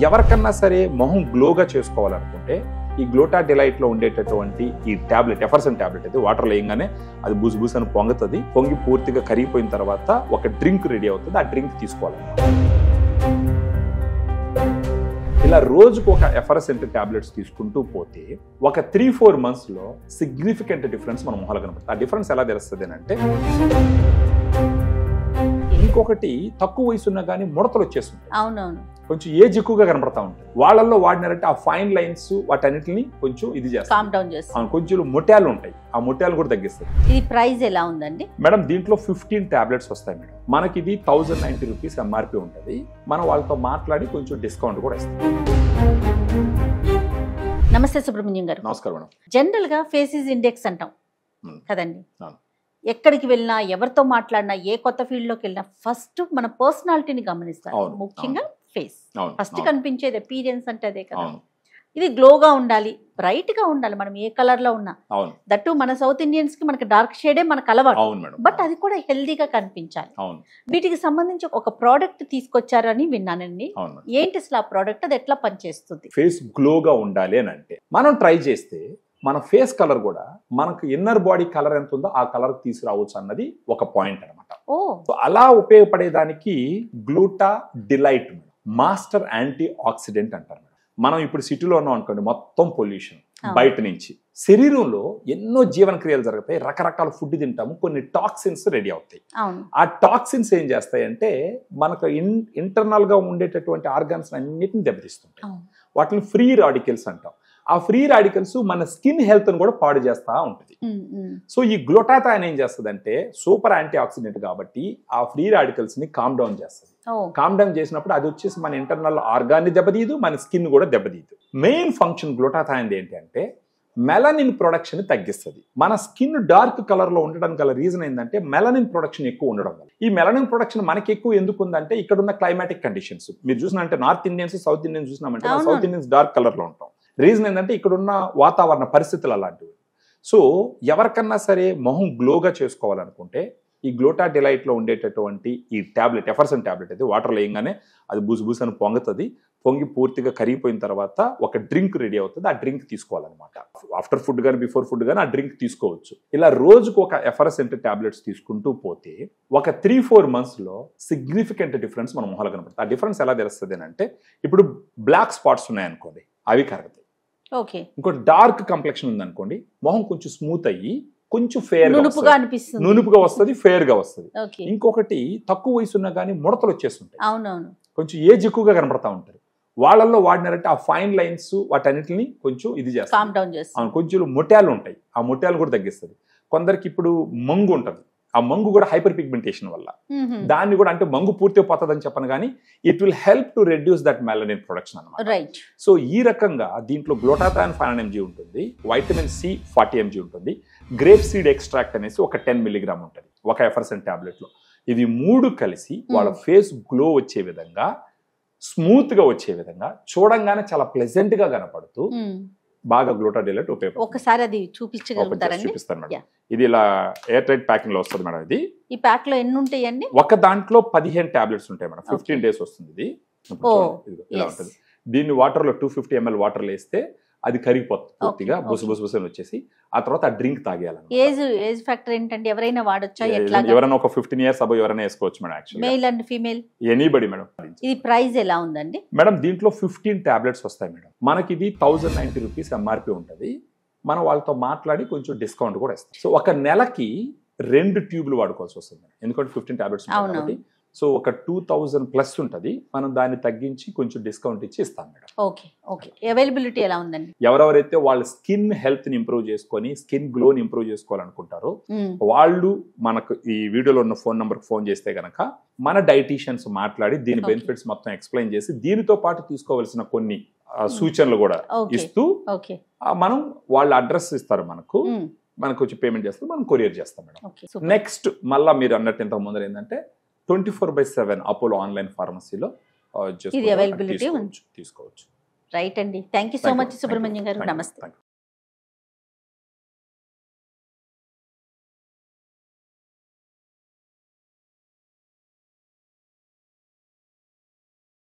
ఎవరికన్నా సరే మొహం గ్లోగా చేసుకోవాలనుకుంటే ఈ గ్లూటా డిలైట్ లో ఉండేటటువంటి ఈ టాబ్లెట్ ఎఫర్సన్ టాబ్లెట్ అయితే వాటర్ లేయంగానే అది బూసు అని పొంగుతుంది. పొంగి పూర్తిగా కరిగిపోయిన తర్వాత ఒక డ్రింక్ రెడీ అవుతుంది. ఆ డ్రింక్ తీసుకోవాలి. ఇలా రోజుకు ఒక ఎఫర్సెంట్ టాబ్లెట్స్ తీసుకుంటూ పోతే ఒక 3-4 months లో సిగ్నిఫికెంట్ డిఫరెన్స్ మన మొహాలు కనపడుతుంది. ఆ డిఫరెన్స్ ఎలా తెలుస్తుంది అంటే, ఇంకొకటి తక్కువ వయసు ఉన్నా కానీ ముడతలు వచ్చేస్తుంటాయి. అవునవును, కొంచెం ఏజ్ ఎక్కువగా కనపడతా ఉంటుంది. వాళ్ళల్లో వాడినారంటే ఆ ఫైన్ లైన్స్ వాటన్నిటిని కొంచెం ఇది చేస్తాం. కొంచెం ముట్యాలు ఉంటాయి, ఆ ముట్యాలు కూడా తగ్గిస్తాయి. ఇది ప్రైస్ ఎలా ఉందండి మేడం? దీంట్లో 15 టాబ్లెట్స్ వస్తాయి మేడం. మనకి ఇది 1090 రూపీస్ ఎంఆర్పి ఉంటుంది. మనం వాళ్ళతో మాట్లాడి కొంచెం డిస్కౌంట్ కూడా ఇస్తాం. నమస్తే సుబ్రహ్మణ్యం గారు. నమస్కారం మేడం. జనరల్ గా ఫేసెస్ ఇండెక్స్ అంటాం కదండి. ఎక్కడికి వెళ్ళినా, ఎవరితో మాట్లాడినా, ఏ కొత్త ఫీల్డ్ లోకి వెళ్ళినా ఫస్ట్ మన పర్సనాలిటీని గమనిస్తారు. ముఖ్యంగా ఫేస్ ఫస్ట్ కనిపించేది అపీరియన్స్ అంటే అదే కదా. ఇది గ్లోగా ఉండాలి, బ్రైట్ గా ఉండాలి. మనం ఏ కలర్ లో ఉన్నా, దట్టు మన సౌత్ ఇండియన్స్ కి మనకి డార్క్ షేడే మనకు అలవాటు. బట్ అది కూడా హెల్దీగా కనిపించాలి. వీటికి సంబంధించి ఒక ప్రోడక్ట్ తీసుకొచ్చారని విన్నానండి. ఏంటి అసలు ఆ ప్రోడక్ట్? అది ఎట్లా పనిచేస్తుంది? ఫేస్ గ్లోగా ఉండాలి అని అంటే మనం ట్రై చేస్తే మన ఫేస్ కలర్ కూడా మనకు ఇన్నర్ బాడీ కలర్ ఎంత ఉందో ఆ కలర్ తీసుకురావచ్చు అన్నది ఒక పాయింట్ అనమాట. అలా ఉపయోగపడేదానికి గ్లూటా డిలైట్ మాస్టర్ యాంటీ ఆక్సిడెంట్ అంటారు. మనం ఇప్పుడు సిటీలో ఉన్నాం అనుకోండి, మొత్తం పొల్యూషన్ బయట నుంచి. శరీరంలో ఎన్నో జీవన క్రియలు జరుగుతాయి, రకరకాల ఫుడ్ తింటాము, కొన్ని టాక్సిన్స్ రెడీ అవుతాయి. ఆ టాక్సిన్స్ ఏం చేస్తాయంటే మనకు ఇంటర్నల్ గా ఉండేటటువంటి ఆర్గాన్స్ అన్నిటిని దెబ్బతీస్తుంటాయి. వాటిని ఫ్రీ రాడికల్స్ అంటాం. ఆ ఫ్రీ రాడికల్స్ మన స్కిన్ హెల్త్ ను కూడా పాడు చేస్తా ఉంటుంది. సో ఈ గ్లూటాథైన్ ఏం చేస్తుంది అంటే సూపర్ యాంటీ ఆక్సిడెంట్ కాబట్టి ఆ ఫ్రీ రాడికల్స్ ని కామ్ డౌన్ చేస్తుంది. కామ్ డౌన్ చేసినప్పుడు అది వచ్చేసి మన ఇంటర్నల్ ఆర్గాన్ ని దెబ్బతీయదు, మన స్కిన్ కూడా దెబ్బతీయదు. మెయిన్ ఫంక్షన్ గ్లూటాథైన్ ఏంటి అంటే మెలనిన్ ప్రొడక్షన్ తగ్గిస్తుంది. మన స్కిన్ డార్క్ కలర్ లో ఉండడం గల రీజన్ ఏంటంటే మెలనిన్ ప్రొడక్షన్ ఎక్కువ ఉండడం వల్ల. ఈ మెలనిన్ ప్రొడక్షన్ మనకి ఎక్కువ ఎందుకు ఉందంటే ఇక్కడ ఉన్న క్లైమాటిక్ కండిషన్స్. మీరు చూసినంటే నార్త్ ఇండియన్స్, సౌత్ ఇండియన్స్ చూసినామంటే సౌత్ ఇండియన్స్ డార్క్ కలర్ లో ఉంటాం. రీజన్ ఏంటంటే ఇక్కడున్న వాతావరణ పరిస్థితులు అలాంటివి. సో ఎవరికన్నా సరే మొహం గ్లోగా చేసుకోవాలనుకుంటే ఈ గ్లూటా డిలైట్ లో ఉండేటటువంటి ఈ టాబ్లెట్ ఎఫర్సన్ టాబ్లెట్ అయితే వాటర్ లేయంగానే అది బూసు అని పొంగుతుంది. పొంగి పూర్తిగా కరిగిపోయిన తర్వాత ఒక డ్రింక్ రెడీ అవుతుంది. ఆ డ్రింక్ తీసుకోవాలన్నమాట. ఆఫ్టర్ ఫుడ్ కానీ బిఫోర్ ఫుడ్ కానీ ఆ డ్రింక్ తీసుకోవచ్చు. ఇలా రోజుకు ఒక ఎఫర్సెంట్ టాబ్లెట్స్ తీసుకుంటూ పోతే ఒక 3-4 months లో సిగ్నిఫికెంట్ డిఫరెన్స్ మన మొహాలు కనపడుతుంది. ఆ డిఫరెన్స్ ఎలా తెలుస్తుంది అంటే, ఇప్పుడు బ్లాక్ స్పాట్స్ ఉన్నాయనుకోండి, అవి కరుగుతాయి. ఇంకోటి డార్క్ కంప్లెక్షన్ ఉందనుకోండి, మొహం కొంచెం స్మూత్ అయ్యి కొంచెం నునుపుగా వస్తుంది, ఫేర్ గా వస్తుంది. ఇంకొకటి తక్కువ వయసు ఉన్నా కానీ ముడతలు వచ్చేస్తుంటాయి. కొంచెం ఏజ్ ఎక్కువగా కనపడతా ఉంటారు. వాళ్ళల్లో వాడినారంటే ఆ ఫైన్ లైన్స్ వాటన్నిటిని కొంచెం ఇది చేస్తాం. కొంచెం ముట్యాలు ఉంటాయి, ఆ ముట్యాలు కూడా తగ్గిస్తుంది. కొందరికి ఇప్పుడు మంగు ఉంటుంది, ఆ మంగు కూడా హైపర్ పిగ్మెంటేషన్ వల్ల. దాన్ని కూడా అంటే మంగు పూర్తిగా పోతుందని చెప్పను కానీ it will help to reduce that melanin production అన్నమాట. సో ఈ రకంగా దీంట్లో గ్లూటాథైన్ 500 mg ఉంటుంది, వైటమిన్ సి 40 mg ఉంటుంది, గ్రేప్ సీడ్ ఎక్స్ట్రాక్ట్ అనేసి ఒక 10 mg ఉంటుంది ఒక ఎఫర్సన్ టాబ్లెట్ లో. ఇవి 3 కలిసి వాళ్ళ ఫేస్ గ్లో వచ్చే విధంగా, స్మూత్ గా వచ్చే విధంగా, చూడంగానే చాలా ప్లెజెంట్ గా కనపడుతూ బాగా గ్లూటా డిలైట్ ఉపయోగపడుతుంది. ఒకసారి అది చూపించగలుగుతారండి? చూపిస్తాను మేడం. ఇది ఇలా ఎయిర్ టైట్ ప్యాకింగ్ లో వస్తుంది మేడం. ఇది ఈ ప్యాక్ లో ఎన్ని ఉంటాయండి? ఒక దాంట్లో 15 టాబ్లెట్స్ ఉంటాయి మేడం. 15 days వస్తుంది. ఇది ఇలా ఉంటుంది. దీన్ని వాటర్ లో 250 ml వాటర్ లో వేస్తే అది కరిగిపోతుంది పూర్తిగా, బుసు అని వచ్చేసి. ఆ తర్వాత ఆ డ్రింక్ తాగేయాలి. ఏజ్ ఫ్యాక్టర్ ఏంటంటే ఎవరైనా వాడొచ్చా? ఎవరైనా ఒక 15 years అబౌవ్ ఎవరైనా వేసుకోవచ్చు madam. Actually male and female anybody madam. ఇది ప్రైస్ ఎలా ఉందండి మేడం? దీంట్లో 15 టాబ్లెట్స్ వస్తాయి మేడం. మనకి ఇది 1090 రూపీస్ ఎంఆర్పి ఉంటుంది. మనం వాళ్ళతో మాట్లాడి కొంచెం డిస్కౌంట్ కూడా ఇస్తాం. సో ఒక నెలకి 2 ట్యూబ్లు వాడుకోవాల్సి వస్తుంది మేడం, ఎందుకంటే 15 టాబ్లెట్స్ కాబట్టి. సో ఒక 2000+ ఉంటుంది. మనం దాన్ని తగ్గించి కొంచెం డిస్కౌంట్ ఇచ్చి ఇస్తాం మేడం. అవైలబిలిటీ ఎలా ఉందండి? ఎవరెవరైతే వాళ్ళ స్కిన్ హెల్త్ ని ఇంప్రూవ్ చేసుకొని స్కిన్ గ్లోని ఇంప్రూవ్ చేసుకోవాలనుకుంటారో వాళ్ళు మనకు ఈ వీడియోలో ఉన్న ఫోన్ నంబర్ ఫోన్ చేస్తే గనక మన డైటీషియన్స్ మాట్లాడి దీని బెనిఫిట్స్ మొత్తం ఎక్స్ప్లెయిన్ చేసి దీనితో పాటు తీసుకోవాల్సిన కొన్ని సూచనలు కూడా ఇస్తూ మనం వాళ్ళ అడ్రస్ ఇస్తారు మనకు వచ్చి పేమెంట్ చేస్తారు, మనం కొరియర్ చేస్తాం మేడం. నెక్స్ట్ మళ్ళా మీరు అన్నట్టు ఇంతకు ముందర ఏంటంటే 24/7 అపోలో ఆన్లైన్ ఫార్మసీలో ఇది అవైలబిలిటీ తీసుకోవచ్చు. రైట్ అండి. Thank you so much Subrahmanyam గారు. నమస్తే.